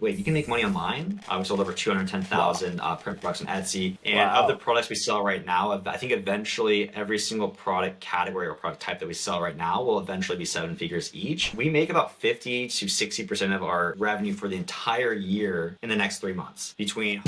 wait, you can make money online? We sold over 210,000 print products on Etsy. And of the Wow. products we sell right now, I think eventually every single product category or product type that we sell right now will eventually be seven figures each. We make about 50 to 60% of our revenue for the entire year in the next 3 months between.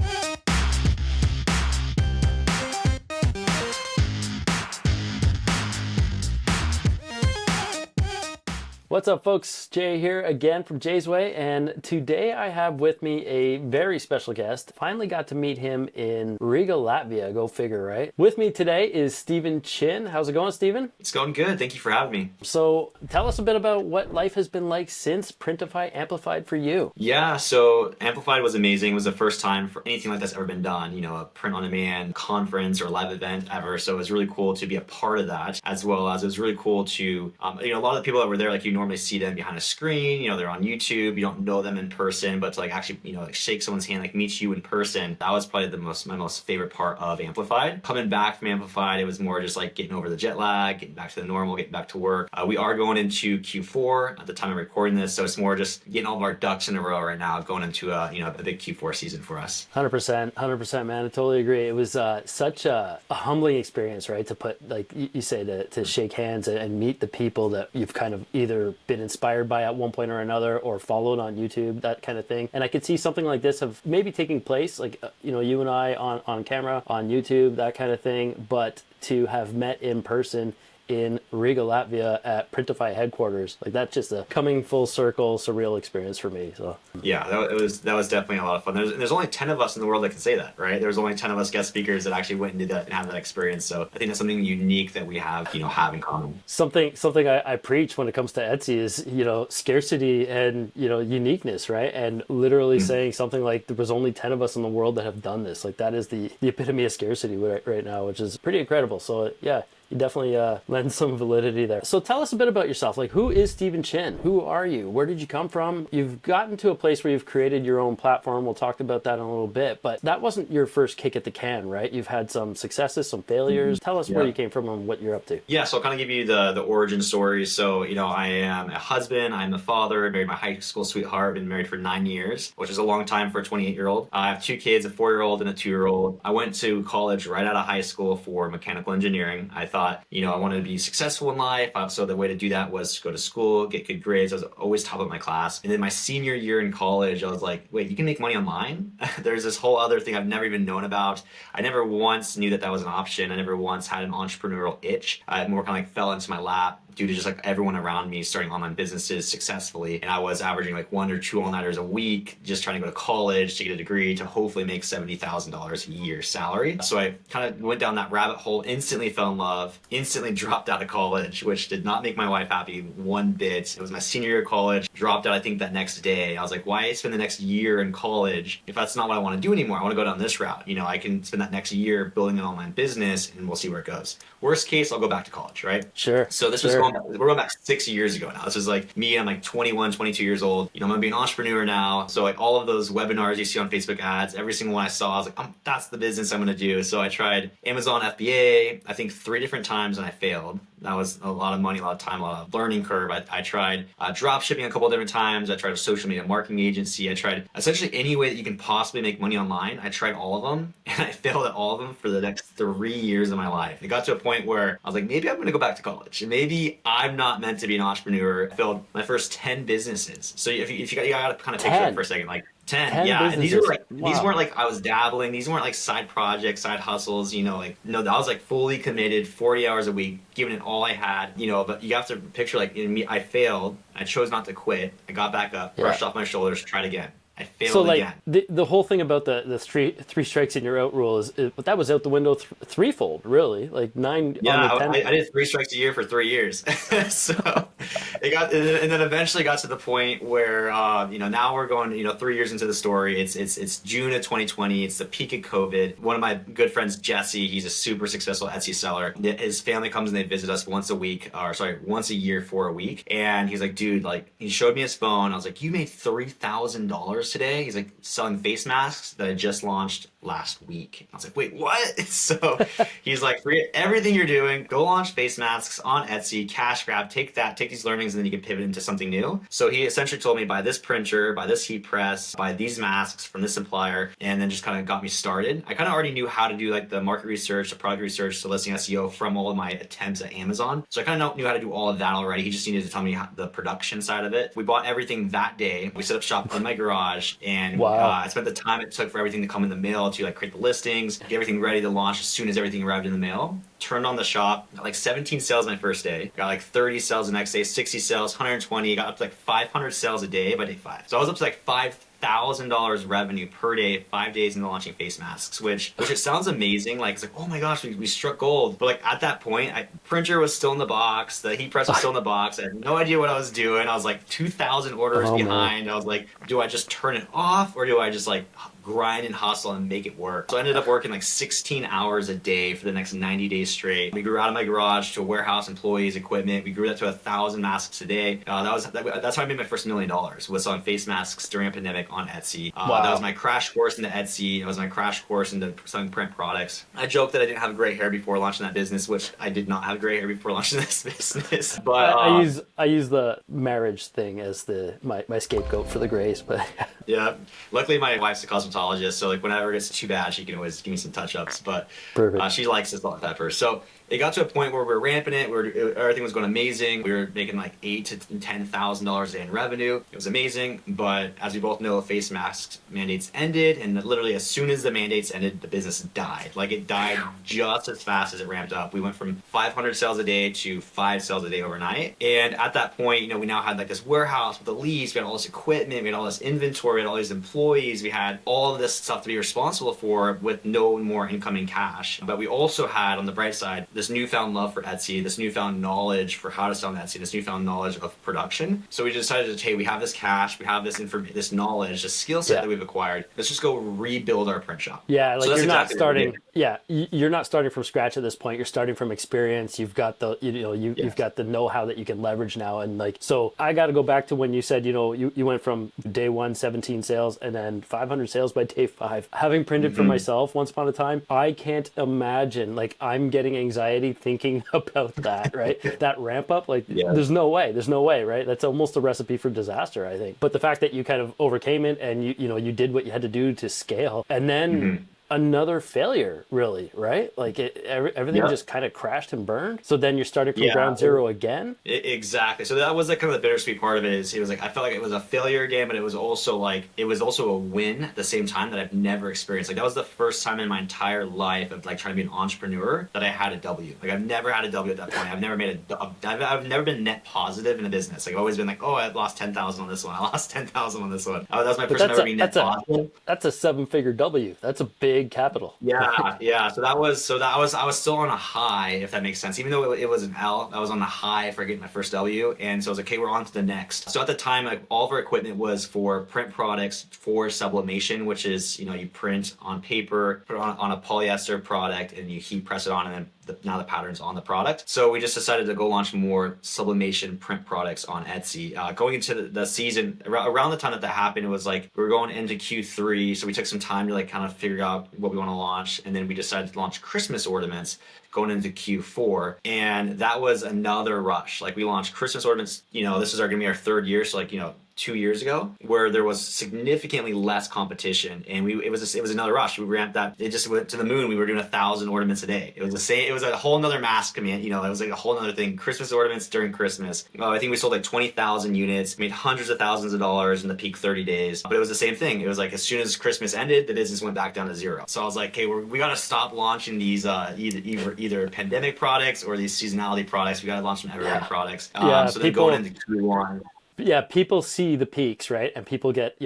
What's up, folks? Jay here again from Jay's Way, and today I have with me a very special guest. Finally got to meet him in Riga, Latvia. Go figure, right? With me today is Stephen Chin. How's it going, Stephen? It's going good. Thank you for having me. So tell us a bit about what life has been like since Printify amplified for you. Yeah, so Amplified was amazing. It was the first time for anything like that's ever been done, a print on demand conference or live event ever. So it was really cool to be a part of that, as well as it was really cool to, a lot of the people that were there, like you normally see them behind a screen, they're on YouTube, you don't know them in person, but to like actually, like shake someone's hand, like meet you in person, that was probably my most favorite part of Amplified. Coming back from Amplified, it was more just like getting over the jet lag, getting back to the normal, getting back to work. We are going into Q4 at the time of recording this, so it's more just getting all of our ducks in a row right now, going into a big Q4 season for us. 100%, man. I totally agree. It was such a humbling experience, right? To put, like you say, to shake hands and meet the people that you've kind of either been inspired by at one point or another, or followed on YouTube, that kind of thing. And I could see something like this of maybe taking place, like you and I on camera, on YouTube, that kind of thing, but to have met in person in Riga, Latvia at Printify headquarters, like that's just a coming full circle surreal experience for me. So yeah, that was definitely a lot of fun. There's only 10 of us in the world that can say that, right? There's only 10 of us guest speakers that actually went and did that and have that experience. So I think that's something unique that we have in common. Something I preach when it comes to Etsy is scarcity and uniqueness, right? And literally saying something like there was only 10 of us in the world that have done this. Like that is the epitome of scarcity right now, which is pretty incredible. So yeah, you definitely lend some validity there. So tell us a bit about yourself. Like, who is Stephen Chin? Who are you? Where did you come from? You've gotten to a place where you've created your own platform. We'll talk about that in a little bit, but that wasn't your first kick at the can, right? You've had some successes, some failures. Tell us where you came from and what you're up to. Yeah, so I'll kind of give you the origin story. So, I am a husband, I'm a father, married my high school sweetheart, been married for 9 years, which is a long time for a 28-year-old. I have two kids, a 4-year-old and a 2-year-old. I went to college right out of high school for mechanical engineering. I thought, I wanted to be successful in life. So the way to do that was go to school, get good grades. I was always top of my class. And then my senior year in college, I was like, wait, you can make money online? There's this whole other thing I've never even known about. I never once knew that was an option. I never once had an entrepreneurial itch. I more kind of like fell into my lap due to just like everyone around me starting online businesses successfully. And I was averaging like 1 or 2 all-nighters a week, just trying to go to college to get a degree to hopefully make $70,000 a year salary. So I kind of went down that rabbit hole, instantly fell in love, instantly dropped out of college, which did not make my wife happy one bit. It was my senior year of college, dropped out I think that next day. I was like, why spend the next year in college if that's not what I want to do anymore? I want to go down this route. I can spend that next year building an online business and we'll see where it goes. Worst case, I'll go back to college, right? Sure. So this was we're going back 6 years ago now. This was like me, I'm like 21, 22 years old. I'm gonna be an entrepreneur now. So like all of those webinars you see on Facebook ads, every single one I saw, I was like, that's the business I'm gonna do. So I tried Amazon FBA, I think 3 different times and I failed. That was a lot of money, a lot of time, a lot of learning curve. I tried drop shipping a couple of different times. I tried a social media marketing agency. I tried essentially any way that you can possibly make money online. I tried all of them and I failed at all of them for the next 3 years of my life. It got to a point where I was like, maybe I'm going to go back to college. Maybe I'm not meant to be an entrepreneur. I failed my first 10 businesses. So if you got to kind of picture it for a second, like 10 yeah. And these weren't like I was dabbling. These weren't like side projects, side hustles, no, I was like fully committed, 40 hours a week, giving it all I had, but you have to picture like in me, I failed. I chose not to quit. I got back up, brushed off my shoulders, tried again. I failed again. The whole thing about the three strikes and you're out rule is that was out the window threefold, really. Like 9 yeah, on the 10. I did 3 strikes a year for 3 years. So it got, and then eventually got to the point where now we're going 3 years into the story. It's June of 2020. It's the peak of COVID. One of my good friends, Jesse, he's a super successful Etsy seller. His family comes and they visit us once a year for a week. And he's like, dude, like he showed me his phone. I was like, you made $3,000 today? He's like, selling face masks that I just launched last week. I was like, wait, what? So he's like, forget everything you're doing, go launch face masks on Etsy, cash grab, take these learnings, and then you can pivot into something new. So he essentially told me, buy this printer, buy this heat press, buy these masks from this supplier, and then just kind of got me started. I kind of already knew how to do like the market research, the product research, the listing SEO from all of my attempts at Amazon. So I kind of knew how to do all of that already. He just needed to tell me the production side of it. We bought everything that day. We set up shop in my garage, and Wow. I spent the time it took for everything to come in the mail to like create the listings, get everything ready to launch as soon as everything arrived in the mail. Turned on the shop, got like 17 sales my first day, got like 30 sales the next day, 60 sales, 120, got up to like 500 sales a day by day 5. So I was up to like $5,000 revenue per day, 5 days into launching face masks, which it sounds amazing. Like, it's like, oh my gosh, we struck gold. But like at that point, printer was still in the box, the heat press was still in the box. I had no idea what I was doing. I was like 2,000 orders behind. Man. I was like, do I just turn it off, or do I just like grind and hustle and make it work? So I ended up working like 16 hours a day for the next 90 days straight. We grew out of my garage to a warehouse, employees, equipment. We grew that to 1,000 masks a day. That's how I made my first $1 million, was selling face masks during a pandemic on Etsy. Wow. That was my crash course into Etsy. That was my crash course into selling print products. I joked that I didn't have gray hair before launching that business, which I did not have gray hair before launching this business. But I use the marriage thing as my scapegoat for the grays, but yeah. Luckily, my wife's a cosmetologist, so like whenever it gets too bad, she can always give me some touch-ups. But she likes the salt and pepper. So it got to a point where we were ramping it, everything was going amazing. We were making like $8,000 to $10,000 a day in revenue. It was amazing, but as we both know, face mask mandates ended, and literally as soon as the mandates ended, the business died. Like, it died just as fast as it ramped up. We went from 500 sales a day to 5 sales a day overnight. And at that point, we now had like this warehouse with a lease, we had all this equipment, we had all this inventory, we had all these employees, we had all of this stuff to be responsible for with no more incoming cash. But we also had, on the bright side, this newfound love for Etsy, this newfound knowledge for how to sell on Etsy, this newfound knowledge of production. So we decided to, hey, we have this cash, we have this knowledge, this skill set that we've acquired. Let's just go rebuild our print shop. Yeah, like, so you're not starting. Yeah, you're not starting from scratch at this point. You're starting from experience. You've got the you've got the know-how that you can leverage now. And like, so I got to go back to when you said you went from day 1 17 sales and then 500 sales by day 5. Having printed for myself once upon a time, I can't imagine, like, I'm getting anxiety thinking about that, right? That ramp up, like, there's no way, right? That's almost a recipe for disaster, I think. But the fact that you kind of overcame it and you did what you had to do to scale, and then another failure, really, right? Like, everything just kind of crashed and burned. So then you're starting from ground zero again. Exactly. So that was like kind of the bittersweet part of it. Is it was like, I felt like it was a failure again, but it was also a win at the same time that I've never experienced. Like, that was the first time in my entire life of like trying to be an entrepreneur that I had a W. Like, I've never had a W at that point. I've never been net positive in a business. Like, I've always been like, oh, I lost 10,000 on this one. I lost 10,000 on this one. That was my first time ever being net positive. That's a 7-figure W. That's a big capital. Yeah. So I was still on a high, if that makes sense. Even though it was an L, I was on the high for getting my first W. And so I was like, okay, we're on to the next. So at the time, like, all of our equipment was for print products for sublimation, which is, you print on paper, put it on a polyester product, and you heat press it on, and then now the pattern's on the product. So we just decided to go launch more sublimation print products on Etsy. Going into the season, around the time that happened, it was like we were going into Q3, so we took some time to like kind of figure out what we want to launch, and then we decided to launch Christmas ornaments going into Q4, and that was another rush. Like, we launched Christmas ornaments, this is gonna be our 3rd year, so like, 2 years ago, where there was significantly less competition, and it was another rush. We ramped that. It just went to the moon. We were doing 1,000 ornaments a day. It was the same. It was a whole nother mass command. It was like a whole nother thing. Christmas ornaments during Christmas. I think we sold like 20,000 units, made hundreds of thousands of dollars in the peak 30 days. But it was the same thing. It was like, as soon as Christmas ended, the business went back down to zero. So I was like, okay, we got to stop launching these either pandemic products or these seasonality products. We got to launch some evergreen products. So then going into Q1. Yeah, people see the peaks, right? And people get,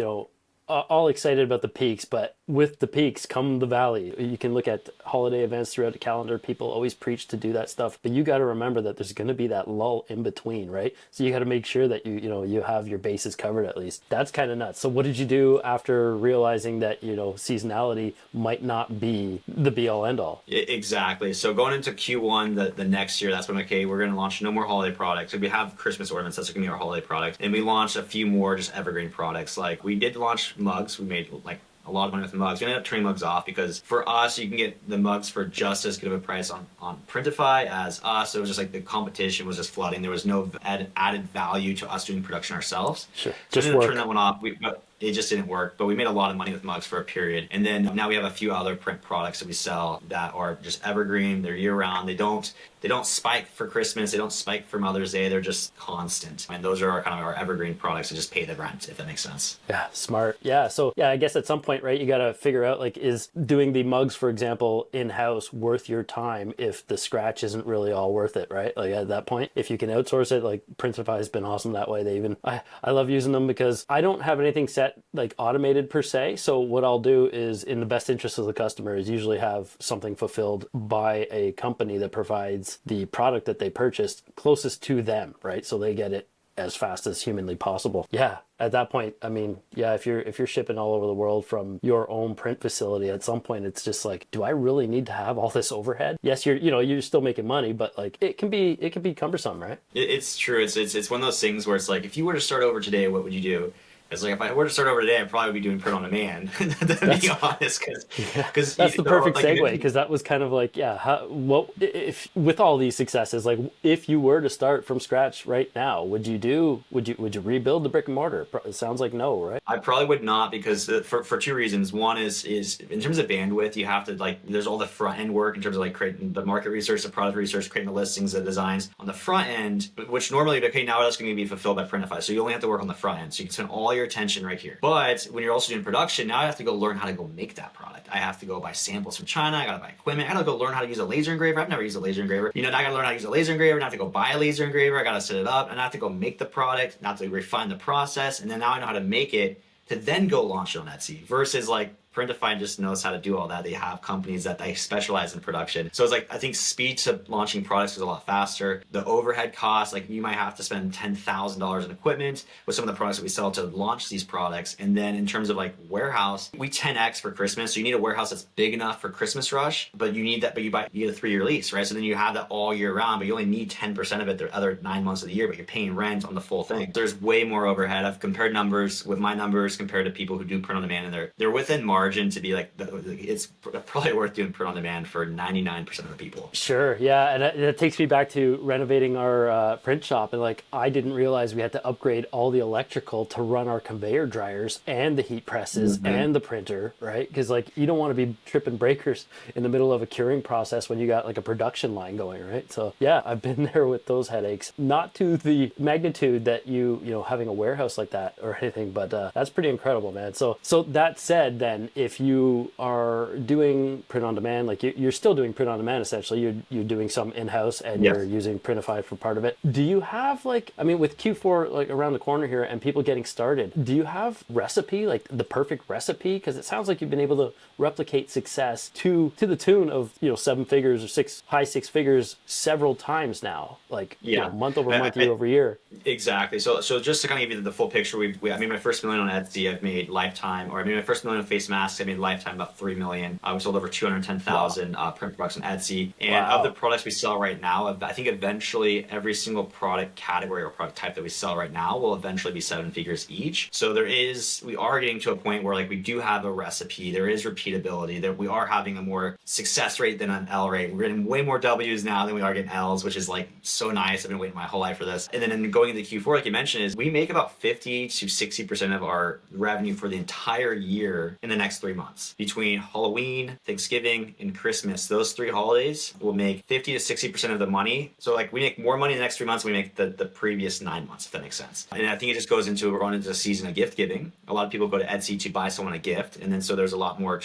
all excited about the peaks, but with the peaks come the valley. You can look at holiday events throughout the calendar. People always preach to do that stuff, but you got to remember that there's going to be that lull in between, right? So you got to make sure that you have your bases covered at least. That's kind of nuts. So what did you do after realizing that, seasonality might not be the be all end all? Exactly. So going into Q1 the next year, that's when, okay, we're going to launch no more holiday products. So we have Christmas ornaments, that's going to be our holiday product. And we launched a few more just evergreen products. Like, we did launch mugs. We made like a lot of money with mugs. We ended up turning mugs off because for us, you can get the mugs for just as good of a price on Printify as us. It was just like the competition was just flooding. There was no added value to us doing production ourselves. Sure. So Just we ended up work. turning that one off. But it just didn't work. But we made a lot of money with mugs for a period. And then now we have a few other print products that we sell that are just evergreen. They're year round. They don't spike for Christmas. They don't spike for Mother's Day. They're just constant. And those are our kind of our evergreen products that just pay the rent, if that makes sense. Yeah, smart. Yeah. So yeah, I guess at some point, right, you got to figure out like, is doing the mugs, for example, in-house worth your time if the scratch isn't really all worth it, right? Like at that point, if you can outsource it, like Printify has been awesome that way. I love using them because I don't have anything set like automated per se. So what I'll do is, in the best interest of the customer, is usually have something fulfilled by a company that provides the product that they purchased closest to them, right? So they get it as fast as humanly possible. Yeah, at that point, I mean, yeah, if you're shipping all over the world from your own print facility, at some point it's just like, do I really need to have all this overhead? Yes, you're still making money, but like it can be cumbersome, right? It's true. It's one of those things where it's like, if you were to start over today, what would you do? It's like, if I were to start over today, I'd probably be doing print on demand, to be honest, because That's the perfect segue, because that was kind of like, yeah, what if with all these successes, like if you were to start from scratch right now, would you rebuild the brick and mortar? It sounds like no, right? I probably would not, because for two reasons. One is in terms of bandwidth, you have to like, there's all the front end work in terms of like creating the market research, the product research, creating the listings, the designs on the front end, which normally, okay, now that's going to be fulfilled by Printify. So you only have to work on the front end. So you can spend all your attention right here. But when you're also doing production, now I have to go learn how to go make that product. I have to go buy samples from China. I got to buy equipment. I got to go learn how to use a laser engraver. I've never used a laser engraver. Now I got to learn how to use a laser engraver. Now I have to go buy a laser engraver. I got to set it up, and I have to go make the product. Now I have to refine the process, and then now I know how to make it to then go launch it on Etsy. Versus like Printify just knows how to do all that. They have companies that they specialize in production. So it's like, I think speed to launching products is a lot faster. The overhead costs, like you might have to spend $10,000 in equipment with some of the products that we sell to launch these products. And then in terms of like warehouse, we 10X for Christmas. So you need a warehouse that's big enough for Christmas rush, but you need that, but you get a 3-year lease, right? So then you have that all year round, but you only need 10% of it the other 9 months of the year, but you're paying rent on the full thing. There's way more overhead. I've compared numbers with my numbers compared to people who do print on demand, and they're within margin to be like, it's probably worth doing print on demand for 99% of the people. Sure, yeah, and it takes me back to renovating our print shop, and like I didn't realize we had to upgrade all the electrical to run our conveyor dryers and the heat presses and the printer, right? Because like you don't want to be tripping breakers in the middle of a curing process when you got like a production line going, right? So yeah, I've been there with those headaches. Not to the magnitude that you know having a warehouse like that or anything, but that's pretty incredible, man. So that said, then if you are doing print on demand, like you're still doing print on demand essentially, you're doing some in-house and Yes. you're using Printify for part of it. Do you have like, I mean, with Q4 like around the corner here and people getting started, do you have recipe, like the perfect recipe? Because it sounds like you've been able to replicate success to the tune of 7 figures or high six figures several times now, like month over month, year over year. Exactly. So just to kind of give you the full picture, I made my first million on Etsy. I've made lifetime, or I made my first million on face masks. I made lifetime about 3 million. We sold over 210,000 print products on Etsy. And of the products we sell right now, I think eventually every single product category or product type that we sell right now will eventually be 7 figures each. So we are getting to a point where like we do have a recipe. There is repeatability. That we are having a more success rate than an L rate. We're getting way more W's now than we are getting L's, which is like so nice. I've been waiting my whole life for this. And then going into Q4, like you mentioned, is we make about 50 to 60% of our revenue for the entire year in the next 3 months. Between Halloween, Thanksgiving, and Christmas, those 3 holidays will make 50 to 60% of the money. So like we make more money in the next 3 months than we make the previous 9 months, if that makes sense. And I think it just goes into, we're going into a season of gift giving. A lot of people go to Etsy to buy someone a gift. And then so there's a lot more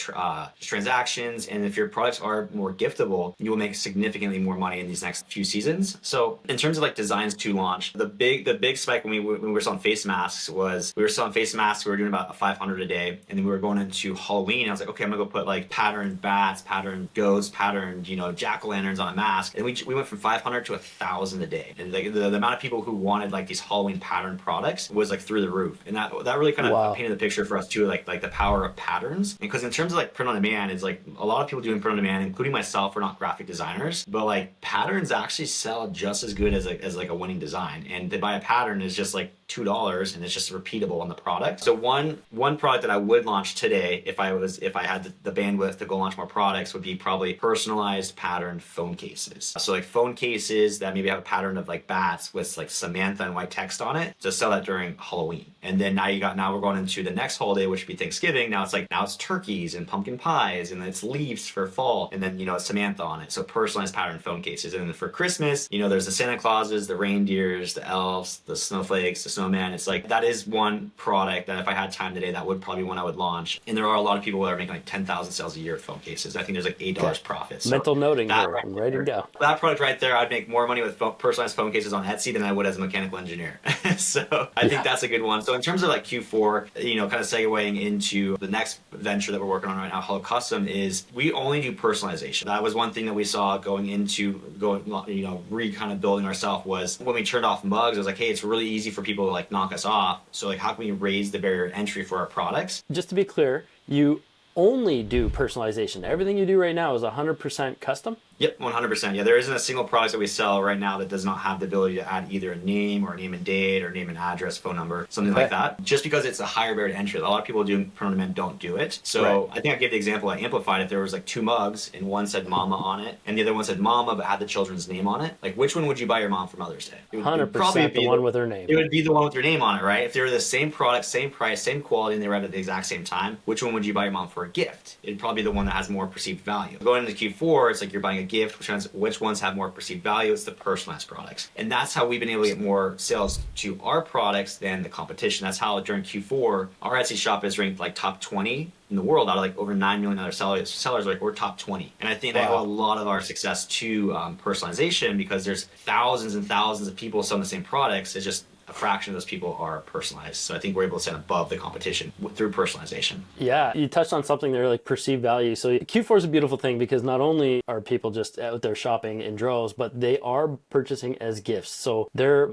transactions. And if your products are more giftable, you will make significantly more money in these next few seasons. So in terms of like designs to launch, the big spike when we were selling face masks was, we were doing about 500 a day. And then we were going into Halloween. I was like, okay, I'm gonna go put like patterned bats, patterned goats, patterned, jack-o'-lanterns on a mask. And we went from 500 to 1,000 a day. And like the amount of people who wanted like these Halloween pattern products was like through the roof. And that really kind of painted the picture for us too, like the power of patterns. Because in terms of like print on demand, it's like a lot of people doing print on demand, including myself, we're not graphic designers, but like patterns actually sell just as good as like a winning design. And to buy a pattern is just like $2 and it's just repeatable on the product. So one product that I would launch today if I had the bandwidth to go launch more products would be probably personalized patterned phone cases. So like phone cases that maybe have a pattern of like bats with like Samantha and white text on it, to sell that during Halloween. And then now we're going into the next holiday, which would be Thanksgiving. Now it's turkeys and pumpkin pies, and it's leaves for fall, and then it's Samantha on it. So personalized patterned phone cases. And then for Christmas, there's the Santa Clauses, the reindeers, the elves, the snowflakes, the snowman. It's like that is one product that if I had time today, that would probably be one I would launch. And there are a lot of people that are making like 10,000 sales a year with phone cases. I think there's like $8 profit. So mental noting here. I'm writing down. That product right there, I'd make more money with personalized phone cases on Etsy than I would as a mechanical engineer. So I think that's a good one. So in terms of like Q4, kind of segueing into the next venture that we're working on right now, hellocustom, is we only do personalization. That was one thing that we saw kind of building ourselves, was when we turned off mugs, it was like, hey, it's really easy for people to like knock us off. So like, how can we raise the barrier to entry for our products? Just to be clear, you only do personalization. Everything you do right now is 100% custom? Yep, 100%. Yeah, there isn't a single product that we sell right now that does not have the ability to add either a name or a name and date or name and address, phone number, something like that. Just because it's a higher barrier to entry. A lot of people doing print on demand don't do it. So I think I gave the example I amplified. If there was like 2 mugs and one said mama on it and the other one said mama but had the children's name on it, like which one would you buy your mom for Mother's Day? 100% the one with her name. It would be the one with your name on it, right? If they were the same product, same price, same quality, and they were at the exact same time, which one would you buy your mom for a gift? It'd probably be the one that has more perceived value. Going into Q4, it's like you're buying a gift, which ones have more perceived value? It's the personalized products. And that's how we've been able to get more sales to our products than the competition. That's how during Q4, our Etsy shop is ranked like top 20 in the world out of like over 9 million other sellers. Like we're top 20. And I think that owe a lot of our success to personalization, because there's thousands and thousands of people selling the same products. It's just a fraction of those people are personalized. So I think we're able to stand above the competition through personalization. Yeah, you touched on something there, like perceived value. So Q4 is a beautiful thing because not only are people just out there shopping in droves, but they are purchasing as gifts. So they're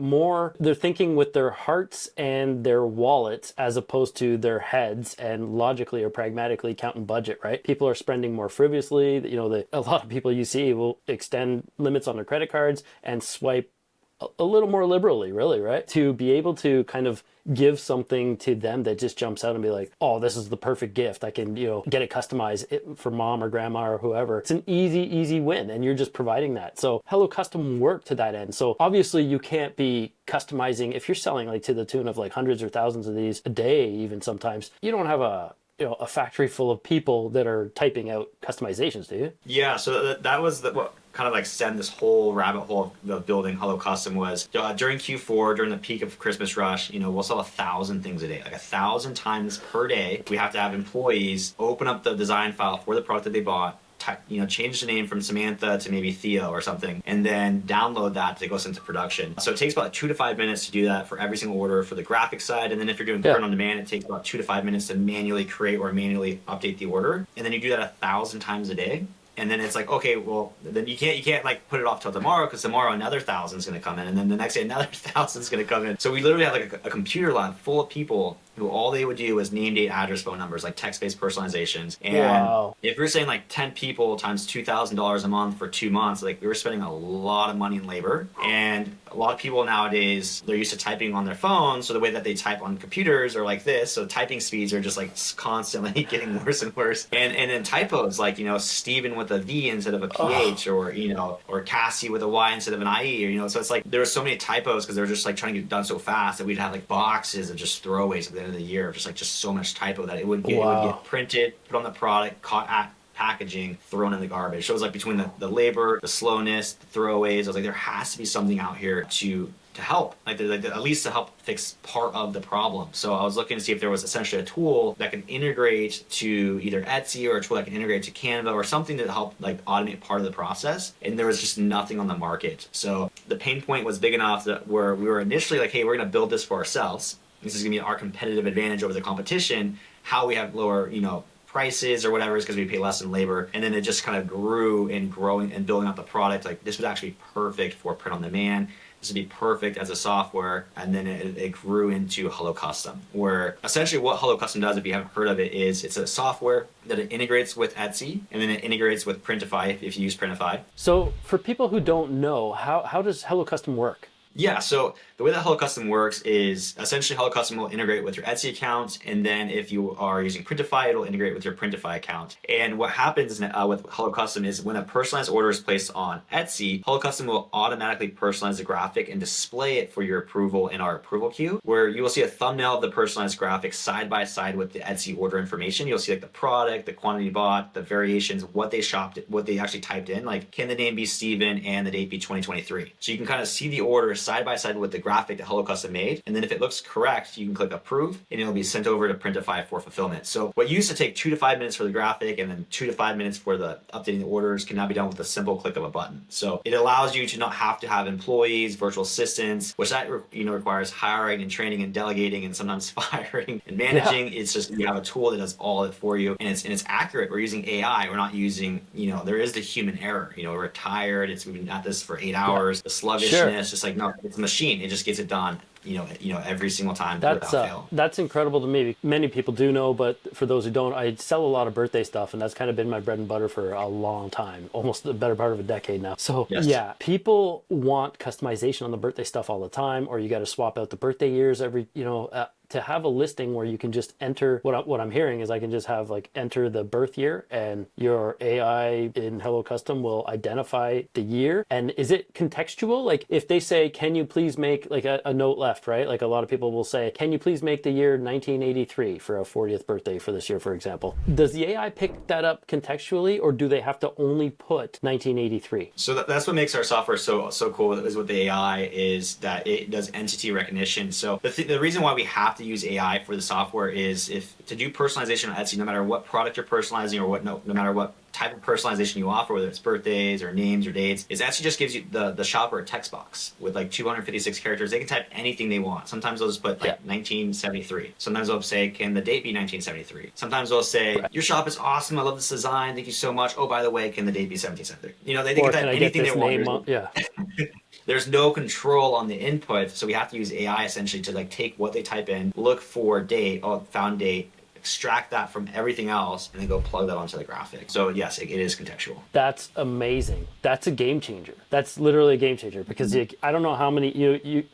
thinking with their hearts and their wallets as opposed to their heads and logically or pragmatically counting budget, right? People are spending more frivolously. A lot of people you see will extend limits on their credit cards and swipe a little more liberally, really, right? To be able to kind of give something to them that just jumps out and be like, oh, this is the perfect gift. I can, get it customized for mom or grandma or whoever. It's an easy win, and you're just providing that. So hellocustom work to that end. So obviously you can't be customizing if you're selling like to the tune of like hundreds or thousands of these a day, even sometimes. You don't have a factory full of people that are typing out customizations, do you? Yeah, so that was what kind of like sent this whole rabbit hole of building hellocustom was during Q4, during the peak of Christmas rush, we'll sell 1,000 things a day, like 1,000 times per day. We have to have employees open up the design file for the product that they bought, change the name from Samantha to maybe Theo or something, and then download that to go into production. So it takes about 2 to 5 minutes to do that for every single order for the graphic side. And then if you're doing print on demand, it takes about 2 to 5 minutes to manually create or manually update the order. And then you do that 1,000 times a day. And then it's like, okay, well, then you can't like put it off till tomorrow, because tomorrow another 1,000 is going to come in, and then the next day another 1,000 is going to come in. So we literally have like a computer lab full of people who all they would do was name, date, address, phone numbers, like text-based personalizations. And if we're saying like 10 people times $2,000 a month for 2 months, like we were spending a lot of money in labor. And a lot of people nowadays, they're used to typing on their phones, so the way that they type on computers are like this. So typing speeds are just like constantly getting worse and worse. And then typos, like Steven with a V instead of a PH, or Cassie with a Y instead of an IE, so it's like there were so many typos because they were just like trying to get it done so fast that we'd have like boxes of just throwaways at the end of the year, just so much typo that it would get printed, put on the product, caught at packaging, thrown in the garbage. So it was like between the labor, the slowness, the throwaways, I was like, there has to be something out here to help, like at least to help fix part of the problem. So I was looking to see if there was essentially a tool that can integrate to either Etsy, or a tool that can integrate to Canva, or something to help like automate part of the process. And there was just nothing on the market. So the pain point was big enough that where we were initially like, hey, we're going to build this for ourselves. This is going to be our competitive advantage over the competition. How we have lower, prices or whatever is because we pay less in labor. And then it just kind of grew and growing and building up the product. Like this would actually be perfect for print on demand. This would be perfect as a software. And then it grew into hellocustom, where essentially what hellocustom does, if you haven't heard of it, is it's a software that it integrates with Etsy, and then it integrates with Printify if you use Printify. So for people who don't know, how does hellocustom work? Yeah, so the way that hellocustom works is essentially hellocustom will integrate with your Etsy account, and then if you are using Printify, it'll integrate with your Printify account. And what happens with hellocustom is when a personalized order is placed on Etsy, hellocustom will automatically personalize the graphic and display it for your approval in our approval queue, where you will see a thumbnail of the personalized graphic side by side with the Etsy order information. You'll see like the product, the quantity bought, the variations, what they shopped, what they actually typed in, like can the name be Steven and the date be 2023. So you can kind of see the order side by side with the graphic that hellocustom made, and then if it looks correct, you can click approve, and it'll be sent over to Printify for fulfillment. So what used to take 2 to 5 minutes for the graphic and then 2 to 5 minutes for the updating the orders can now be done with a simple click of a button. So it allows you to not have to have employees, virtual assistants, which that requires hiring and training and delegating and sometimes firing and managing. Yeah. It's just you have a tool that does all of it for you, and it's accurate. We're using AI. We're not using, there is the human error. We're tired. We've been at this for 8 hours. The sluggishness, just like no, it's a machine. It just gets it done. Every single time without fail. That's incredible to me. Many people do know, but for those who don't, I sell a lot of birthday stuff, and that's kind of been my bread and butter for a long time, almost the better part of a decade now. So yes. Yeah, people want customization on the birthday stuff all the time, or you got to swap out the birthday years every, to have a listing where you can just enter, what I'm hearing is I can just have like enter the birth year, and your AI in hellocustom will identify the year. And is it contextual? Like if they say, can you please make like a note left, right? Like a lot of people will say, can you please make the year 1983 for a 40th birthday for this year, for example? Does the AI pick that up contextually, or do they have to only put 1983? So that's what makes our software so cool is with the AI, is that it does entity recognition. So the reason why we have to use AI for the software is if to do personalization on Etsy, no matter what product you're personalizing or no matter what type of personalization you offer, whether it's birthdays or names or dates, is Etsy just gives you the shopper a text box with like 256 characters. They can type anything they want. Sometimes they'll just put like 1973. Sometimes they'll say, can the date be 1973? Sometimes they'll say, your shop is awesome. I love this design. Thank you so much. Oh, by the way, can the date be 1773? They can type anything they want. There's no control on the input, so we have to use AI essentially to like take what they type in, look for date, found date, extract that from everything else, and then go plug that onto the graphic. So yes, it is contextual. That's amazing. That's a game changer. That's literally a game changer, because I don't know how many,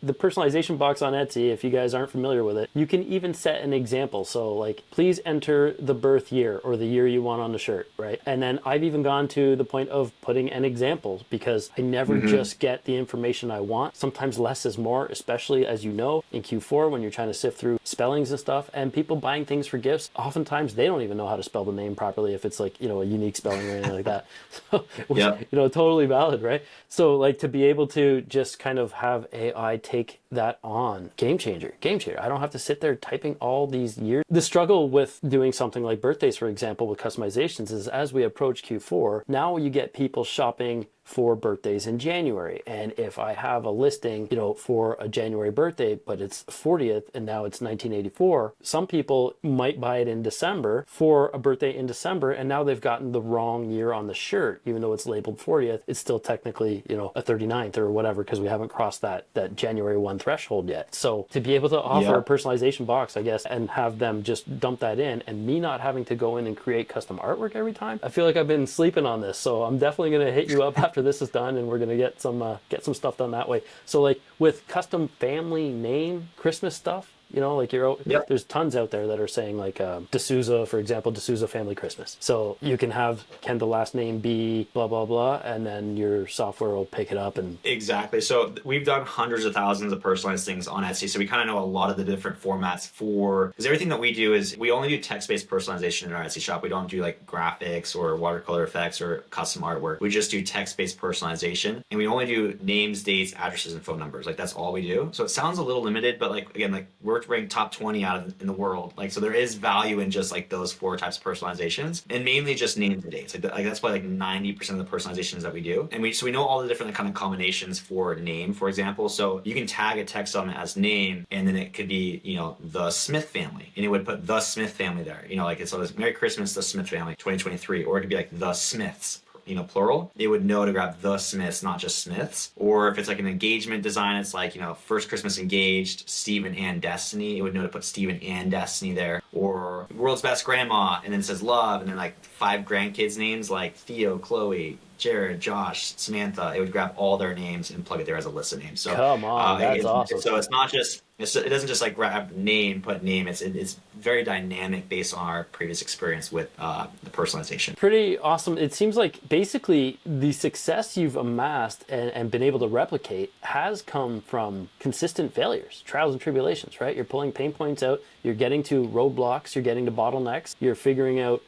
the personalization box on Etsy, if you guys aren't familiar with it, you can even set an example. So like, please enter the birth year or the year you want on the shirt, right? And then I've even gone to the point of putting an example, because I never just get the information I want. Sometimes less is more, especially as you know, in Q4 when you're trying to sift through spellings and stuff, and people buying things for gifts, oftentimes they don't even know how to spell the name properly if it's like, a unique spelling or anything like that. So, which, totally valid, right? So like to be able to just kind of have AI take that on, game changer. I don't have to sit there typing all these years. The struggle with doing something like birthdays, for example, with customizations is as we approach Q4, now you get people shopping for birthdays in January. And if I have a listing, for a January birthday, but it's 40th and now it's 1984, some people might buy it in December for a birthday in December, and now they've gotten the wrong year on the shirt. Even though it's labeled 40th, it's still technically, a 39th or whatever, because we haven't crossed that January 1 threshold yet. So to be able to offer a personalization box, I guess, and have them just dump that in, and me not having to go in and create custom artwork every time, I feel like I've been sleeping on this. So I'm definitely going to hit you up after this is done, and we're going to get some stuff done that way. So like with custom family name Christmas stuff, like there's tons out there that are saying like D'Souza, for example, D'Souza Family Christmas. So you can the last name be blah, blah, blah, and then your software will pick it up. And exactly. So we've done hundreds of thousands of personalized things on Etsy. So we kind of know a lot of the different formats because everything that we do is we only do text-based personalization in our Etsy shop. We don't do like graphics or watercolor effects or custom artwork. We just do text-based personalization, and we only do names, dates, addresses, and phone numbers. Like that's all we do. So it sounds a little limited, but like, again, like we're ranked top 20 in the world. Like, so there is value in just like those 4 types of personalizations, and mainly just names and dates. Like that's probably like 90% of the personalizations that we do. And we know all the different kind of combinations for name, for example. So you can tag a text element as name, and then it could be, the Smith family, and it would put the Smith family there. Like it's always Merry Christmas, the Smith family, 2023, or it could be like the Smiths, plural. It would know to grab the Smiths, not just Smiths. Or if it's like an engagement design, it's like, First Christmas Engaged, Stephen and Destiny. It would know to put Stephen and Destiny there. Or World's Best Grandma, and then it says love, and then like 5 grandkids names like Theo, Chloe, Jared, Josh, Samantha, it would grab all their names and plug it there as a list of names. So, Come on, that's awesome. so it's not just it doesn't just like grab name, put name. It's very dynamic based on our previous experience with the personalization. Pretty awesome. It seems like basically the success you've amassed and been able to replicate has come from consistent failures, trials and tribulations, right? You're pulling pain points out, you're getting to roadblocks, you're getting to bottlenecks, you're figuring out,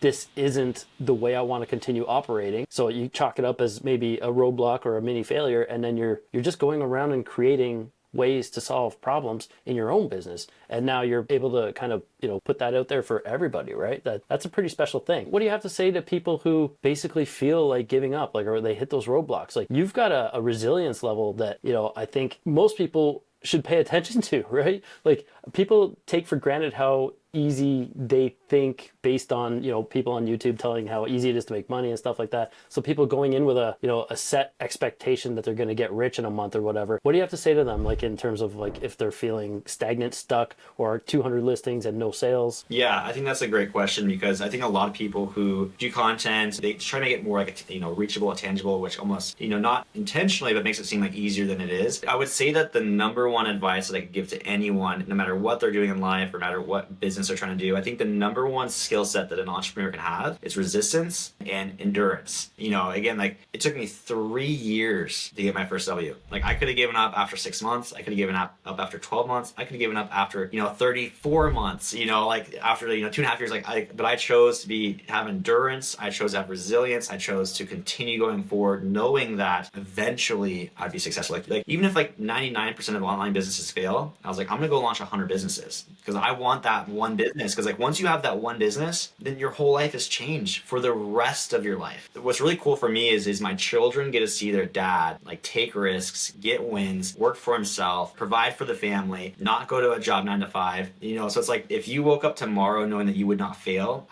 this isn't the way I want to continue operating. So you chalk it up as maybe a roadblock or a mini failure, and then you're just going around and creating ways to solve problems in your own business. And now you're able to kind of, put that out there for everybody, right? That's a pretty special thing. What do you have to say to people who basically feel like giving up, like, or they hit those roadblocks? Like, you've got a resilience level that, I think most people should pay attention to, right? Like, people take for granted how easy they think based on, people on YouTube telling how easy it is to make money and stuff like that. So people going in with a set expectation that they're going to get rich in a month or whatever. What do you have to say to them, like, in terms of like if they're feeling stagnant, stuck, or 200 listings and no sales? Yeah, I think that's a great question, because I think a lot of people who do content, they try to make it more like, reachable, tangible, which almost, not intentionally, but makes it seem like easier than it is. I would say that the number one advice that I could give to anyone, no matter what they're doing in life, or no matter what business they're trying to do, I think the number one skill set that an entrepreneur can have is resistance and endurance. Again, like, it took me 3 years to get my first W. Like, I could have given up after 6 months. I could have given up after 12 months. I could have given up after, 34 months, like after, 2.5 years, but I chose to have endurance. I chose to have resilience. I chose to continue going forward, knowing that eventually I'd be successful. Like even if 99% of online businesses fail, I was like, I'm going to go launch 100 businesses, because I want that one business. Because once you have that one business, then your whole life has changed for the rest of your life. What's really cool for me is my children get to see their dad take risks, get wins, work for himself, provide for the family, not go to a job 9 to 5. So it's like, if you woke up tomorrow knowing that you would not fail,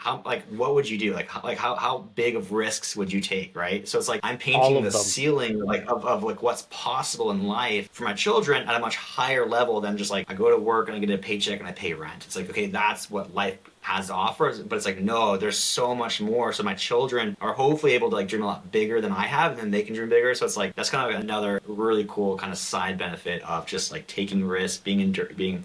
what would you do? How big of risks would you take, right? So it's like, I'm painting the ceiling of what's possible in life for my children at a much higher level than just I go to work and I get a paycheck and I pay rent. It's like, okay, that's what life has to offer, but it's like, no, there's so much more. So my children are hopefully able to dream a lot bigger than I have, and then they can dream bigger. So it's like, that's kind of another really cool kind of side benefit of just taking risks, being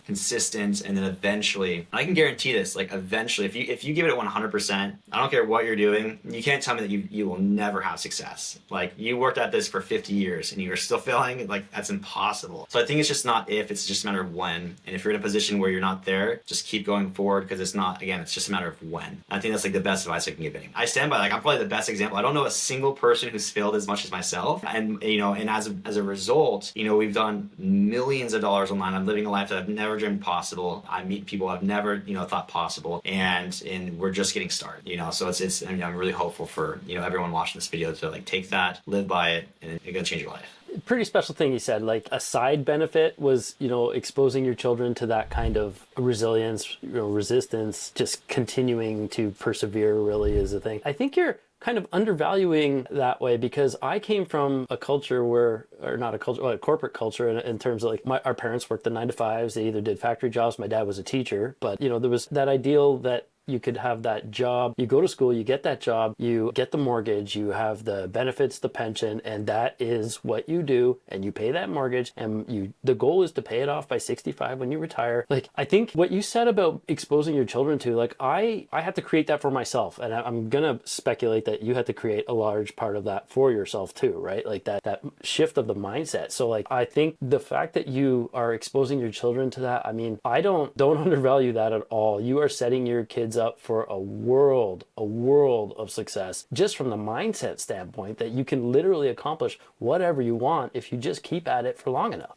consistent, and then eventually, I can guarantee this, eventually, if you give it 100%, I don't care what you're doing, you can't tell me that you will never have success. You worked at this for 50 years and you're still failing, that's impossible. So I think it's just not if, it's just a matter of when. And if you're in a position where you're not there, just keep going forward, because it's not, again, it's just a matter of when. I think that's the best advice I can give anyone. I stand by, I'm probably the best example. I don't know a single person who's failed as much as myself. And, and as a result, we've done millions of dollars online. I'm living a life that I've never dreamed possible. I meet people I've never, thought possible. And we're just getting started, so it's I'm really hopeful for, everyone watching this video to take that, live by it, and it's going to change your life. Pretty special thing you said. A side benefit was, exposing your children to that kind of resilience, resistance, just continuing to persevere really is a thing. I think you're kind of undervaluing that way, because I came from a culture where, or not a culture, a corporate culture in terms of our parents worked the 9 to 5s. They either did factory jobs. My dad was a teacher, but there was that ideal that you could have that job, you go to school, you get that job, you get the mortgage, you have the benefits, the pension, and that is what you do, and you pay that mortgage, and the goal is to pay it off by 65 when you retire. I think what you said about exposing your children to, I had to create that for myself, and I'm gonna speculate that you had to create a large part of that for yourself too, right? That shift of the mindset. So I think the fact that you are exposing your children to that, I don't undervalue that at all. You are setting your kids up for a world of success, just from the mindset standpoint, that you can literally accomplish whatever you want if you just keep at it for long enough.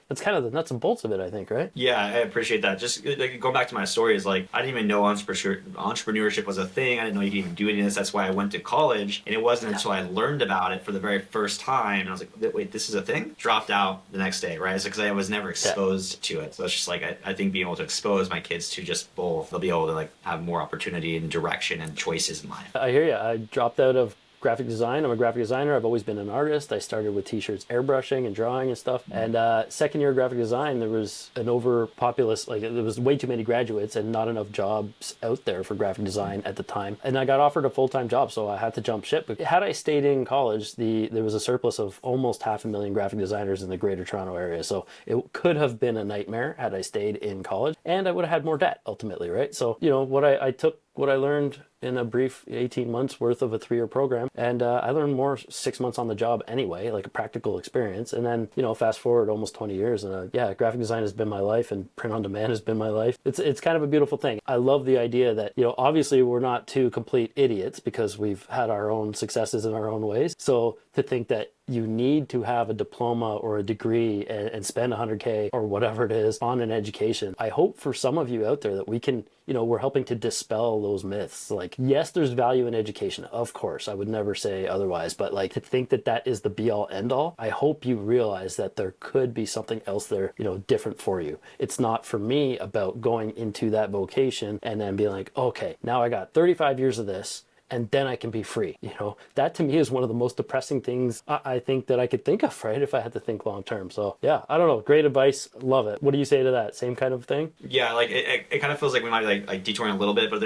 That's kind of the nuts and bolts of it, I think, right? Yeah, I appreciate that. Just going back to my story is I didn't even know entrepreneurship was a thing. I didn't know you could even do any of this. That's why I went to college, and it wasn't until I learned about it for the very first time, and I was like, wait, this is a thing? Dropped out the next day, right? Because I was never exposed to it. So it's just I think being able to expose my kids to just both, they'll be able to have more opportunity and direction and choices in life. I hear you. I dropped out of graphic design. I'm a graphic designer. I've always been an artist. I started with t-shirts, airbrushing and drawing and stuff. And second year of graphic design, there was an overpopulous, like there was way too many graduates and not enough jobs out there for graphic design at the time. And I got offered a full-time job, so I had to jump ship. But had I stayed in college, there was a surplus of almost 500,000 graphic designers in the Greater Toronto area. So it could have been a nightmare had I stayed in college, and I would have had more debt ultimately, right? So, you know, I took what I learned in a brief 18 months worth of a 3-year program. And I learned more 6 months on the job anyway, like a practical experience. And then, you know, fast forward almost 20 years. And yeah, graphic design has been my life and print on demand has been my life. It's kind of a beautiful thing. I love the idea that, you know, obviously we're not two complete idiots because we've had our own successes in our own ways. So to think that you need to have a diploma or a degree and spend 100K or whatever it is on an education. I hope for some of you out there that we can, you know, we're helping to dispel those myths. Like, yes, there's value in education. Of course, I would never say otherwise, but like to think that that is the be all end all, I hope you realize that there could be something else there, you know, different for you. It's not for me about going into that vocation and then being like, okay, now I got 35 years of this, and then I can be free. You know, that to me is one of the most depressing things I think that I could think of, right? If I had to think long term. So yeah, I don't know. Great advice. Love it. What do you say to that? Same kind of thing? Yeah, like it kind of feels like we might be like detouring a little bit, but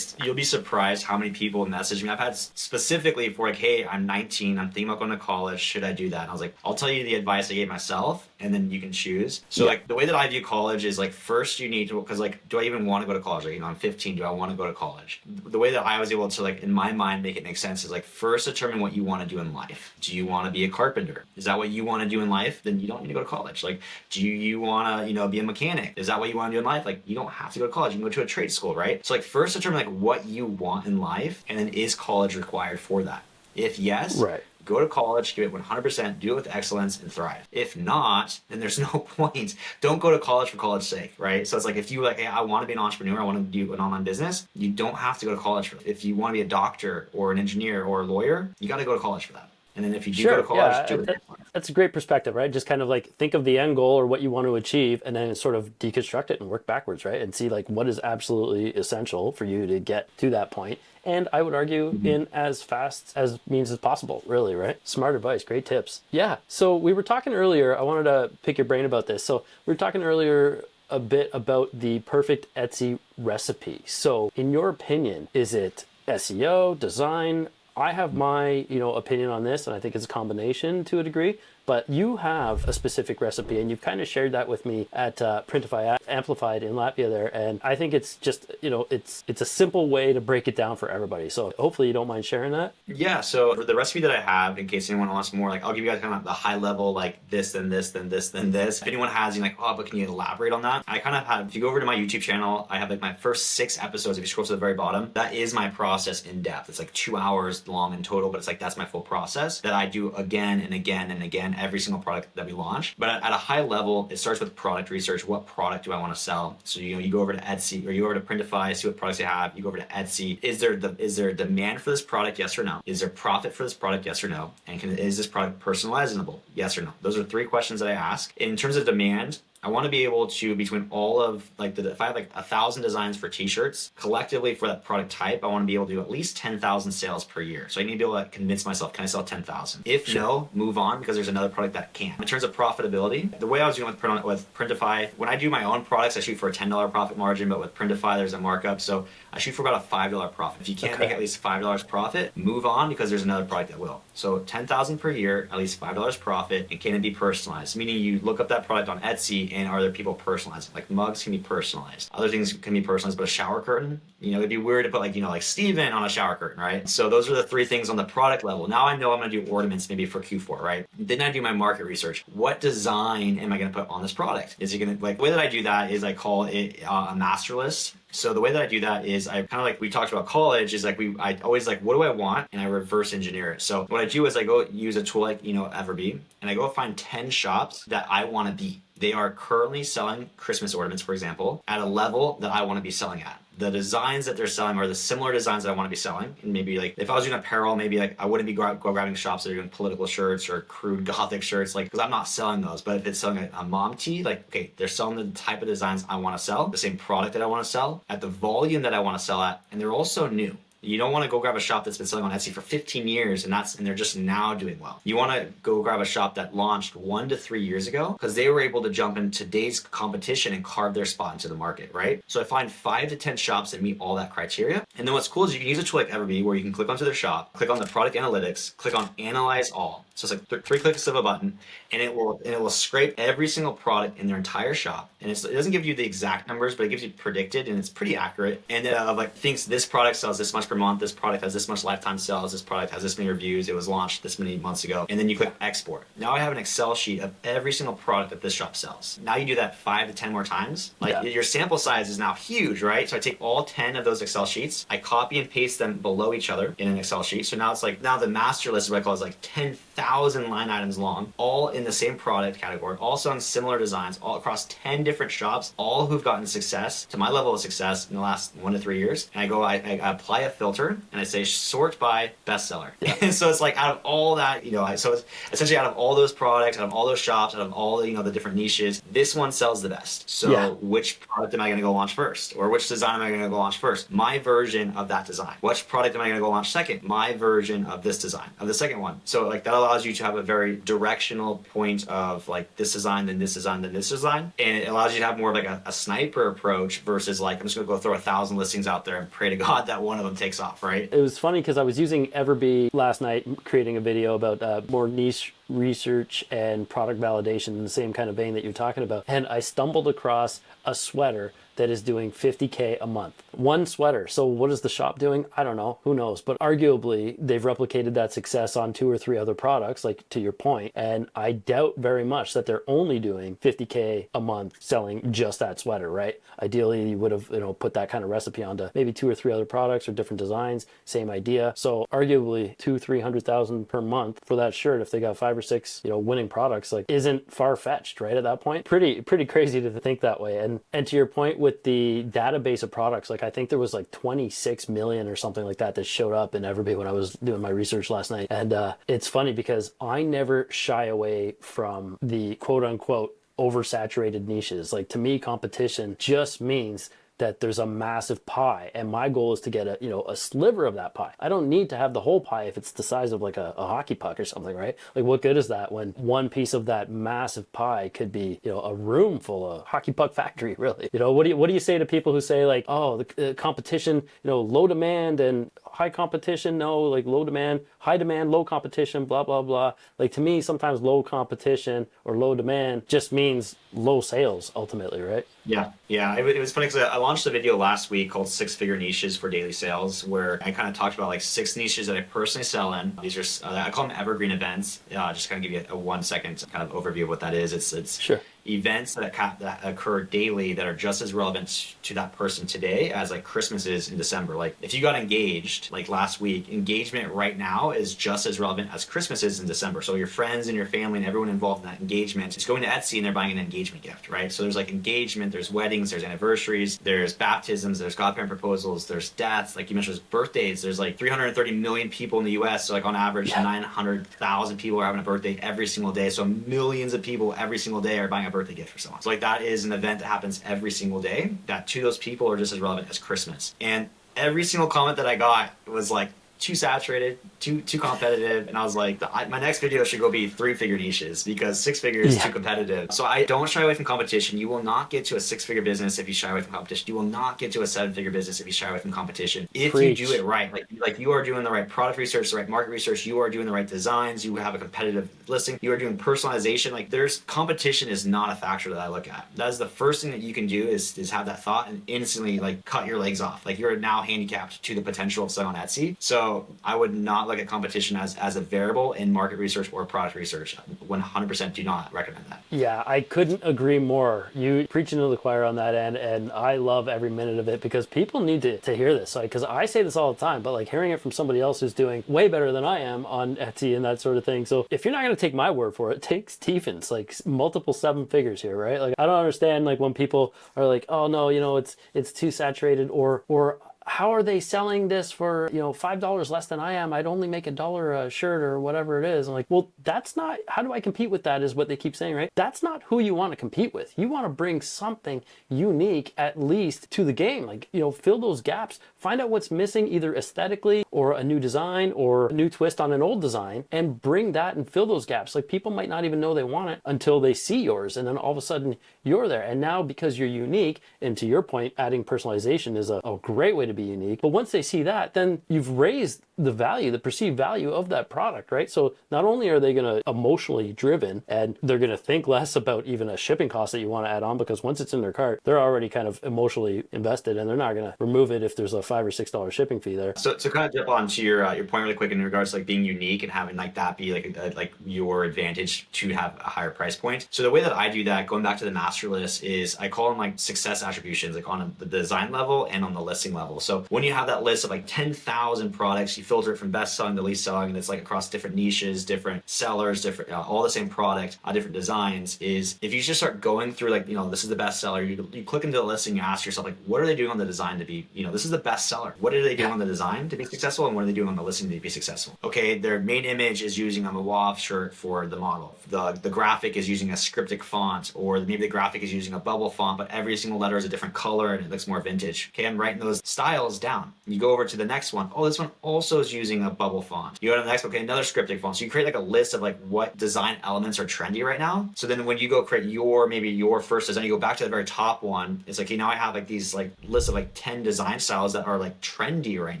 you'll be surprised how many people message me. I've had specifically for like, hey, I'm 19, I'm thinking about going to college. Should I do that? And I was like, I'll tell you the advice I gave myself, and then you can choose. So like the way that I view college is like, first you need to, because like, do I even want to go to college? Like, you know, I'm 15. Do I want to go to college? The way that I was able to, like, in my mind, make it make sense is like, first determine what you want to do in life. Do you want to be a carpenter? Is that what you want to do in life? Then you don't need to go to college. Like, do you want to, you know, be a mechanic? Is that what you want to do in life? Like, you don't have to go to college. You can go to a trade school, right? So like, first determine like what you want in life, and then is college required for that? If yes, right, go to college, give it 100%, do it with excellence, and thrive. If not, then there's no point. Don't go to college for college's sake, right? So it's like, if you like, hey, I want to be an entrepreneur, I want to do an online business, you don't have to go to college for it. If you want to be a doctor or an engineer or a lawyer, you got to go to college for that. And then if you do go to college, do it. That's a great perspective, right? Just kind of like think of the end goal or what you want to achieve, and then sort of deconstruct it and work backwards, right? And see like what is absolutely essential for you to get to that point. And I would argue in as fast as means as possible, really, right? Smart advice, great tips. Yeah, so we were talking earlier, I wanted to pick your brain about this. So we were talking earlier a bit about the perfect Etsy recipe. So in your opinion, is it SEO, design? I have my, you know, opinion on this, and I think it's a combination to a degree. But you have a specific recipe, and you've kind of shared that with me at Printify Amplified in Latvia there. And I think it's just, you know, it's a simple way to break it down for everybody. So hopefully you don't mind sharing that. Yeah. So for the recipe that I have, in case anyone wants more, like I'll give you guys kind of the high level, like this, then this, then this, then this. If anyone has, you're like, oh, but can you elaborate on that? I kind of have, if you go over to my YouTube channel, I have like my first 6 episodes. If you scroll to the very bottom, that is my process in depth. It's like 2 hours long in total, but it's like, that's my full process that I do again and again and again, every single product that we launch. But at a high level, it starts with product research. What product do I want to sell? So, you know, you go over to Etsy or you go over to Printify, see what products you have. You go over to Etsy. Is there a demand for this product? Yes or no? Is there profit for this product? Yes or no? And is this product personalizable? Yes or no? Those are 3 questions that I ask. In terms of demand, I want to be able to, between all of like if I have like 1,000 designs for t-shirts collectively for that product type, I want to be able to do at least 10,000 sales per year. So I need to be able to convince myself, can I sell 10,000? If no, move on, because there's another product that can. In terms of profitability, the way I was doing with Printify, when I do my own products, I shoot for a $10 profit margin, but with Printify, there's a markup. So I shoot for about a $5 profit. If you can't make at least $5 profit, move on, because there's another product that will. So 10,000 per year, at least $5 profit, and can it be personalized? Meaning you look up that product on Etsy, and are there people personalizing? Like mugs can be personalized. Other things can be personalized, but a shower curtain, you know, it'd be weird to put like, you know, like Steven on a shower curtain, right? So those are the 3 things on the product level. Now I know I'm gonna do ornaments maybe for Q4, right? Then I do my market research. What design am I gonna put on this product? Is it gonna, like, the way that I do that is I call it a master list. So the way that I do that is I kind of like, we talked about college, is like I always like, what do I want? And I reverse engineer it. So what I do is I go use a tool like, you know, Everbee, and I go find 10 shops that I want to be. They are currently selling Christmas ornaments, for example, at a level that I want to be selling at. The designs that they're selling are the similar designs that I want to be selling. And maybe like, if I was doing apparel, maybe like I wouldn't be grabbing shops that are doing political shirts or crude gothic shirts, like, because I'm not selling those. But if it's selling a mom tee, like, okay, they're selling the type of designs I want to sell, the same product that I want to sell, at the volume that I want to sell at, and they're also new. You don't want to go grab a shop that's been selling on Etsy for 15 years and they're just now doing well. You want to go grab a shop that launched 1 to 3 years ago because they were able to jump in today's competition and carve their spot into the market, right? So I find 5 to 10 shops that meet all that criteria. And then what's cool is you can use a tool like Everbee where you can click onto their shop, click on the product analytics, click on analyze all. So it's like 3 clicks of a button, and it will scrape every single product in their entire shop. And it doesn't give you the exact numbers, but it gives you predicted, and it's pretty accurate. And like thinks this product sells this much per month, this product has this much lifetime sales, this product has this many reviews, it was launched this many months ago. And then you click export. Now I have an Excel sheet of every single product that this shop sells. Now you do that 5 to 10 more times. Like your sample size is now huge, right? So I take all 10 of those Excel sheets, I copy and paste them below each other in an Excel sheet. So now it's like, now the master list is what I call is like 10,000 line items long, all in the same product category, all selling similar designs, all across 10 different shops, all who've gotten success to my level of success in the last 1 to 3 years. And I apply a filter and I say sort by bestseller. And so it's like out of all that, so it's essentially out of all those products, out of all those shops, out of all the different niches, this one sells the best. So which product am I going to go launch first? Or which design am I going to go launch first? My version of that design. Which product am I going to go launch second? My version of this design, of the second one. So like that allows you to have a very directional point of like this design, then this design, then this design. And it allows you to have more of like a sniper approach versus like, I'm just going to go throw 1,000 listings out there and pray to God that one of them takes off, right? It was funny because I was using Everbee last night, creating a video about more niche research and product validation in the same kind of vein that you're talking about. And I stumbled across a sweater that is doing 50K a month. One sweater. So what is the shop doing? I don't know. Who knows? But arguably, they've replicated that success on 2 or 3 other products, like to your point. And I doubt very much that they're only doing 50K a month selling just that sweater, right? Ideally, you would have put that kind of recipe onto maybe 2 or 3 other products or different designs, same idea. So arguably 200,000-300,000 per month for that shirt if they got 5 or 6 winning products, like isn't far-fetched, right? At that point, pretty crazy to think that way. And to your point with the database of products, like I think there was like 26 million or something like that showed up in Everbee when I was doing my research last night. And it's funny because I never shy away from the quote unquote oversaturated niches. Like to me, competition just means that there's a massive pie, and my goal is to get a sliver of that pie. I don't need to have the whole pie if it's the size of like a hockey puck or something, right? Like what good is that when one piece of that massive pie could be a room full of hockey puck factory, really? What do you say to people who say like, oh, the competition, low demand and high competition? No, like low demand, high demand, low competition, blah blah blah. Like to me, sometimes low competition or low demand just means low sales ultimately, right? Yeah. It was funny because I launched a video last week called 6-Figure Niches for Daily Sales, where I kind of talked about like 6 niches that I personally sell in. These are I call them evergreen events. Just kind of give you a 1-second kind of overview of what that is. It's sure. Events that occur daily that are just as relevant to that person today as like Christmas is in December. Like if you got engaged like last week, engagement right now is just as relevant as Christmas is in December. So your friends and your family and everyone involved in that engagement is going to Etsy and they're buying an engagement gift, right? So there's like engagement, there's weddings, there's anniversaries, there's baptisms, there's godparent proposals, there's deaths, like you mentioned, there's birthdays. There's like 330 million people in the US, so like on average 900,000 people are having a birthday every single day. So millions of people every single day are buying a birthday gift for someone. So like that is an event that happens every single day that to those people are just as relevant as Christmas. And every single comment that I got was like too saturated, too competitive, and I was like, my next video should go be 3-figure niches because 6 figures is too competitive. So I don't shy away from competition. You will not get to a 6-figure business if you shy away from competition. You will not get to a 7-figure business if you shy away from competition. If you do it right, like you are doing the right product research, the right market research, you are doing the right designs, you have a competitive listing, you are doing personalization. Like competition is not a factor that I look at. That is the first thing that you can do is have that thought and instantly like cut your legs off. Like you're now handicapped to the potential of selling on Etsy. So I would not look at competition as a variable in market research or product research. 100% do not recommend that. Yeah, I couldn't agree more. You preaching to the choir on that end, and I love every minute of it because people need to hear this. Because I say this all the time, but like hearing it from somebody else who's doing way better than I am on Etsy and that sort of thing. So if you're not going to take my word for it, take Stephen's, like multiple 7 figures here, right? Like I don't understand like when people are like, oh no, it's too saturated or how are they selling this for, $5 less than I am? I'd only make $1 a shirt or whatever it is. I'm like, well, that's not, how do I compete with that is what they keep saying, right? That's not who you want to compete with. You want to bring something unique at least to the game. Like, fill those gaps, find out what's missing either aesthetically or a new design or a new twist on an old design, and bring that and fill those gaps. Like, people might not even know they want it until they see yours, and then all of a sudden you're there. And now because you're unique, and to your point, adding personalization is a great way to be unique. But once they see that, then you've raised the value, the perceived value of that product, right? So not only are they going to emotionally driven, and they're going to think less about even a shipping cost that you want to add on, because once it's in their cart, they're already kind of emotionally invested, and they're not going to remove it if there's a $5 or $6 shipping fee there. So to kind of jump on to your point really quick in regards to like being unique and having like that be like your advantage to have a higher price point. So the way that I do that, going back to the master list, is I call them like success attributions, like on the design level and on the listing level. So when you have that list of like 10,000 products, you filter it from best selling to least selling, and it's like across different niches, different sellers, different all the same product, different designs. Is if you just start going through like, this is the best seller, you click into the listing, you ask yourself like, what are they doing on the design to be, this is the best seller. What are they doing on the design to be successful, and what are they doing on the listing to be successful? Okay, their main image is using a WAV shirt for the model. The graphic is using a scriptic font, or maybe the graphic is using a bubble font, but every single letter is a different color and it looks more vintage. Okay, I'm writing those styles down. You go over to the next one. Oh, this one also is using a bubble font. You go to the next one, okay, another scriptic font. So you create like a list of like what design elements are trendy right now. So then when you go create maybe your first design, you go back to the very top one. It's like, now I have like these like lists of like 10 design styles that are like trendy right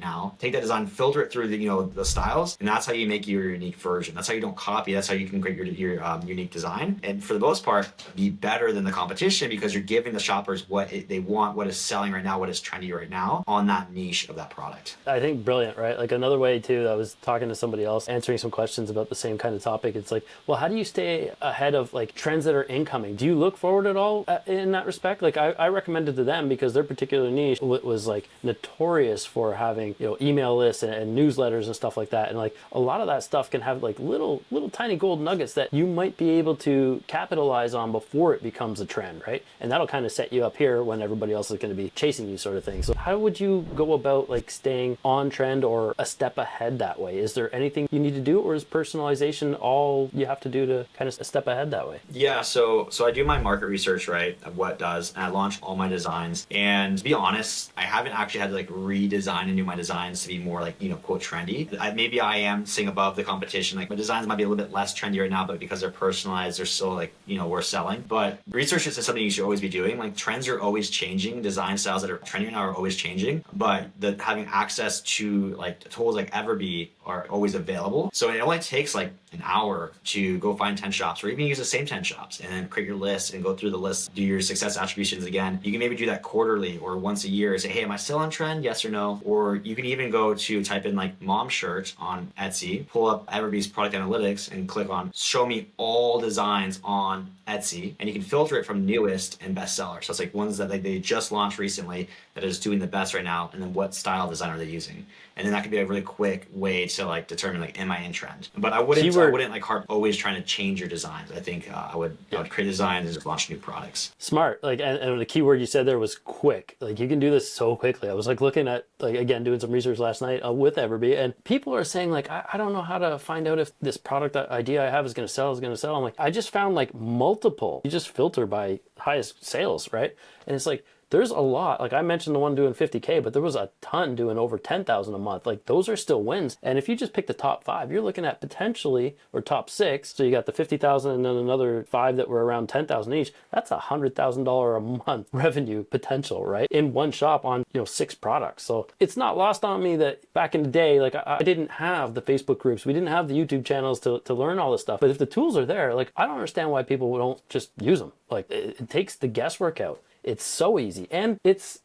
now. Take that design, filter it through the styles, and that's how you make your unique version. That's how you don't copy. That's how you can create your unique design. And for the most part, be better than the competition, because you're giving the shoppers what they want, what is selling right now, what is trendy right now on that niche of that product. I think brilliant, right? Like another way too, I was talking to somebody else answering some questions about the same kind of topic. It's like, well, how do you stay ahead of like trends that are incoming? Do you look forward at all in that respect? Like I recommended to them, because their particular niche was like notorious for having, email lists and newsletters and stuff like that. And like a lot of that stuff can have like little tiny gold nuggets that you might be able to capitalize on before it becomes a trend, right? And that'll kind of set you up here when everybody else is going to be chasing you, sort of thing. So how would you go about like staying on trend or a step ahead that way? Is there anything you need to do, or is personalization all you have to do to kind of step ahead that way? Yeah, so I do my market research, right, of what does, and I launch all my designs. And to be honest, I haven't actually had to like redesign and do my designs to be more like, quote, trendy. Maybe I am staying above the competition. Like my designs might be a little bit less trendy right now, but because they're personalized, they're still like, we're selling. But research is something you should always be doing. Like trends are always changing. Design styles that are trending now are always changing. But having access to like tools like Everbee are always available. So it only takes like an hour to go find 10 shops, or even use the same 10 shops and then create your list and go through the list, do your success attributions again. You can maybe do that quarterly or once a year. Say, hey, am I still on trend? Yes or no? Or you can even go to type in like mom shirt on Etsy, pull up Everbee's product analytics and click on show me all designs on Etsy, and you can filter it from newest and bestseller. So it's like ones that like they just launched recently that is doing the best right now, and then what style design are they using? And then that could be a really quick way to like determine like, am I in trend? But I wouldn't like hard always trying to change your designs. I think I would create designs and just launch new products. Smart. Like, and the key word you said there was quick. Like you can do this so quickly. I was like looking at like, again, doing some research last night with Everbee, and people are saying like, I don't know how to find out if this product idea I have is going to sell. I'm like, I just found like multiple. You just filter by highest sales, right? And it's like, there's a lot. Like I mentioned the one doing 50K, but there was a ton doing over 10,000 a month. Like those are still wins. And if you just pick the top 5, you're looking at potentially, or top 6. So you got the 50,000 and then another 5 that were around 10,000 each. That's $100,000 a month revenue potential, right? In one shop on, 6 products. So it's not lost on me that back in the day, like I didn't have the Facebook groups. We didn't have the YouTube channels to learn all this stuff. But if the tools are there, like I don't understand why people don't just use them. Like it takes the guesswork out. It's so easy, and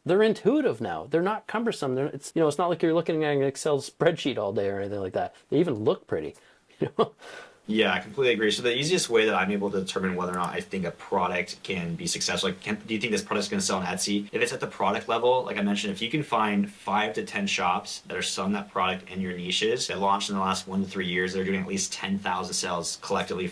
they're intuitive now. They're not cumbersome. It's not like you're looking at an Excel spreadsheet all day or anything like that. They even look pretty. Yeah, I completely agree. So the easiest way that I'm able to determine whether or not I think a product can be successful, like, do you think this product's going to sell on Etsy? If it's at the product level, like I mentioned, if you can find 5 to 10 shops that are selling that product in your niches that launched in the last 1 to 3 years, they're doing at least 10,000 sales collectively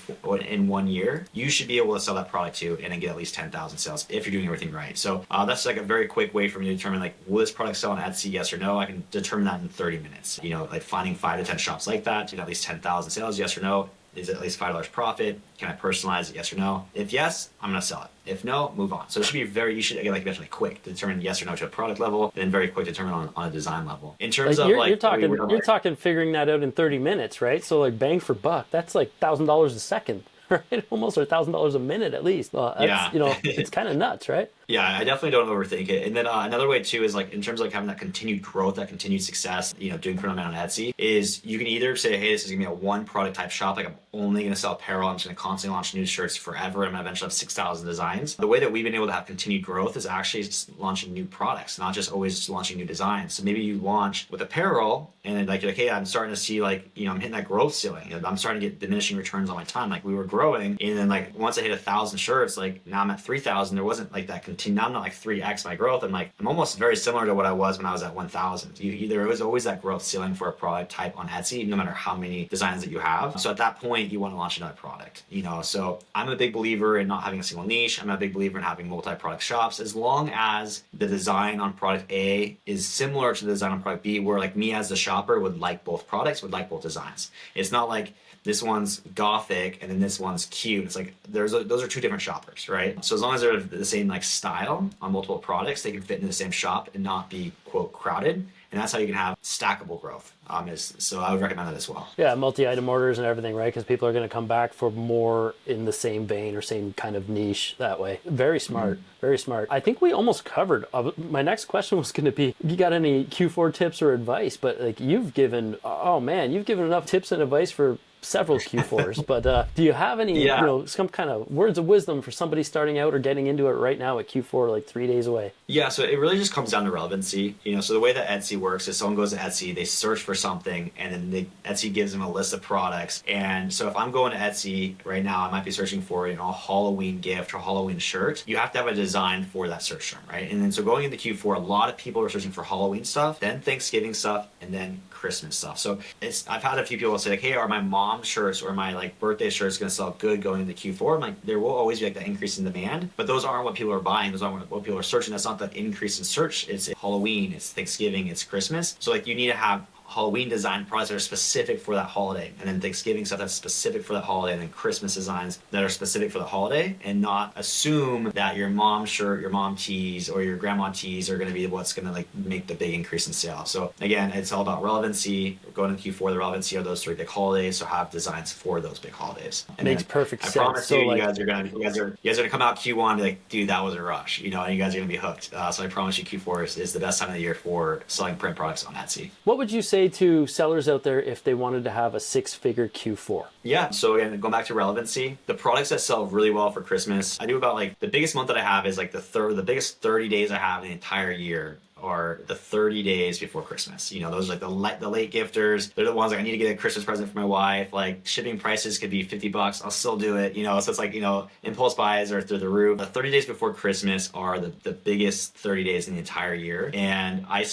in 1 year, you should be able to sell that product to and then get at least 10,000 sales if you're doing everything right. So that's like a very quick way for me to determine, like, will this product sell on Etsy, yes or no? I can determine that in 30 minutes. Like finding 5 to 10 shops like that to get at least 10,000 sales, yes or no? Is it at least $5 profit? Can I personalize it? Yes or no? If yes, I'm gonna sell it. If no, move on. So it should be you should, again, like you mentioned, like, quick to determine yes or no to a product level, and then very quick to determine on a design level. In terms of you're talking figuring that out in 30 minutes, right? So like bang for buck, that's like $1,000 a second, right? Almost, or $1,000 a minute at least. That's, yeah. it's kind of nuts, right? Yeah, I definitely don't overthink it. And then another way too is, like, in terms of like having that continued growth, that continued success, doing print on demand on Etsy, is you can either say, hey, this is gonna be a one product type shop. Like, I'm only gonna sell apparel. I'm just gonna constantly launch new shirts forever. I'm gonna eventually have 6,000 designs. The way that we've been able to have continued growth is actually just launching new products, not just always just launching new designs. So maybe you launch with apparel and then, like, you're like, hey, I'm starting to see, like, I'm hitting that growth ceiling. I'm starting to get diminishing returns on my time. Like, we were growing, and then, like, once I hit 1,000 shirts, like, now I'm at 3,000. There wasn't like that continue. Now I'm not like 3x my growth. I'm almost very similar to what I was when I was at 1,000. There was always that growth ceiling for a product type on Etsy, no matter how many designs that you have. So at that point, you want to launch another product. So I'm a big believer in not having a single niche. I'm a big believer in having multi-product shops, as long as the design on product A is similar to the design on product B, where, like, me as the shopper would like both products, would like both designs. It's not like this one's gothic and then this one's cute. It's like those are two different shoppers, right? So as long as they're the same, like, style on multiple products, they can fit into the same shop and not be, quote, crowded. And that's how you can have stackable growth. So I would recommend that as well. Yeah, multi-item orders and everything, right? Because people are going to come back for more in the same vein or same kind of niche that way. Very smart, very smart. I think we almost covered. My next question was going to be, you got any Q4 tips or advice? But, like, you've given enough tips and advice for several Q4s, but do you have any, some kind of words of wisdom for somebody starting out or getting into it right now at Q4, like 3 days away? Yeah, so it really just comes down to relevancy. So the way that Etsy works is someone goes to Etsy, they search for something, and then Etsy gives them a list of products. And so if I'm going to Etsy right now, I might be searching for, a Halloween gift or Halloween shirt. You have to have a design for that search term, right? And then so going into Q4, a lot of people are searching for Halloween stuff, then Thanksgiving stuff, and then Christmas stuff. So I've had a few people say, like, hey, are my mom shirts or my, like, birthday shirts going to sell good going into Q4? I'm like, there will always be, like, that increase in demand, but those aren't what people are buying. Those aren't what people are searching. That's not the increase in search. It's Halloween, it's Thanksgiving, it's Christmas. So, like, you need to have Halloween design products that are specific for that holiday, and then Thanksgiving stuff that's specific for that holiday, and then Christmas designs that are specific for the holiday, and not assume that your mom shirt, your mom tees, or your grandma tees are going to be what's going to, like, make the big increase in sales. So again, it's all about relevancy. Going into Q4, the relevancy of those three big holidays, so have designs for those big holidays. And makes perfect sense. I promise you, you guys are gonna come out Q1 and be like, dude, that was a rush, and you guys are gonna be hooked. So I promise you, Q4 is the best time of the year for selling print products on Etsy. What would you say to sellers out there if they wanted to have a 6-figure Q4? Yeah, so again, going back to relevancy, the products that sell really well for Christmas, I do about, like, the biggest month that I have is, like, the biggest 30 days I have in the entire year are the 30 days before Christmas. Those are, like, the late gifters. They're the ones, like, I need to get a Christmas present for my wife. Like, shipping prices could be $50. I'll still do it. So it's like, impulse buys are through the roof. The 30 days before Christmas are the biggest 30 days in the entire year. And I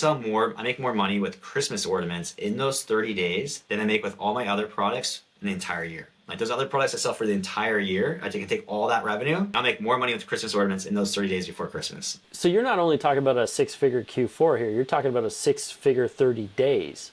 make more money with Christmas ornaments in those 30 days than I make with all my other products in the entire year. Like, those other products I sell for the entire year, I can take all that revenue. I'll make more money with Christmas ornaments in those 30 days before Christmas. So you're not only talking about a 6-figure Q4 here, you're talking about a 6-figure 30 days.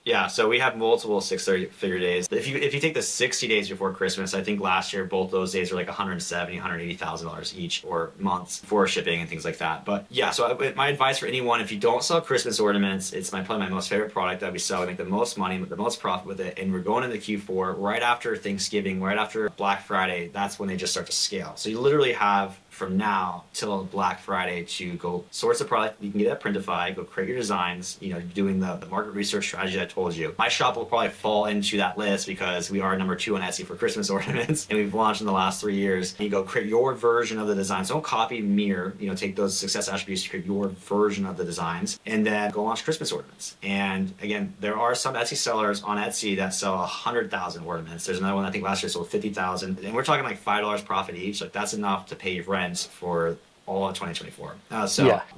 Yeah, so we have multiple 6-figure days. If you take the 60 days before Christmas, I think last year both those days were like $170,000, $180,000 each, or months for shipping and things like that. But yeah, so my advice for anyone, if you don't sell Christmas ornaments, it's probably my most favorite product that we sell. We make the most money, the most profit with it, and we're going into Q4 right after Thanksgiving, right after Black Friday. That's when they just start to scale. So you literally have from now till Black Friday to go source a product you can get at Printify, go create your designs, doing the market research strategy I told you. My shop will probably fall into that list because we are number 2 on Etsy for Christmas ornaments, and we've launched in the last 3 years. You go create your version of the designs. Don't copy, mirror, take those success attributes to create your version of the designs, and then go launch Christmas ornaments. And again, there are some Etsy sellers on Etsy that sell 100,000 ornaments. There's another one I think last year sold 50,000, and we're talking like $5 profit each. Like that's enough to pay your rent for all of 2024.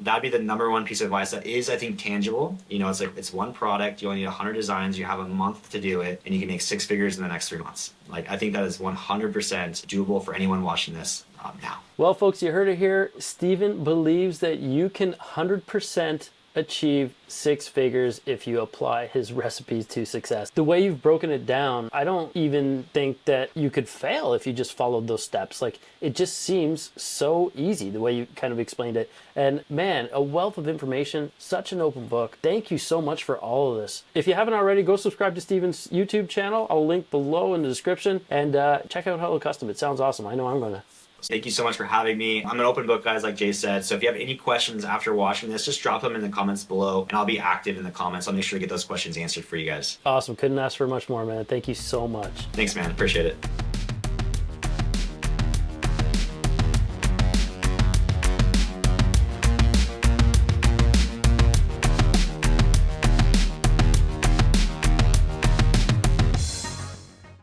That'd be the number one piece of advice that is, I think, tangible. It's like, it's one product, you only need 100 designs, you have a month to do it, and you can make 6 figures in the next 3 months. Like, I think that is 100% doable for anyone watching this now. Well, folks, you heard it here. Steven believes that you can 100% achieve 6 figures if you apply his recipes to success. The way you've broken it down, I don't even think that you could fail if you just followed those steps. Like, it just seems so easy the way you kind of explained it. And man, a wealth of information, such an open book. Thank you so much for all of this. If you haven't already, go subscribe to Steven's YouTube channel. I'll link below in the description, and check out Hello Custom. It sounds awesome. I know I'm gonna. Thank you so much for having me. I'm an open book, guys, like Jay said. So if you have any questions after watching this, just drop them in the comments below, and I'll be active in the comments. I'll make sure to get those questions answered for you guys. Awesome. Couldn't ask for much more, man. Thank you so much. Thanks, man. Appreciate it.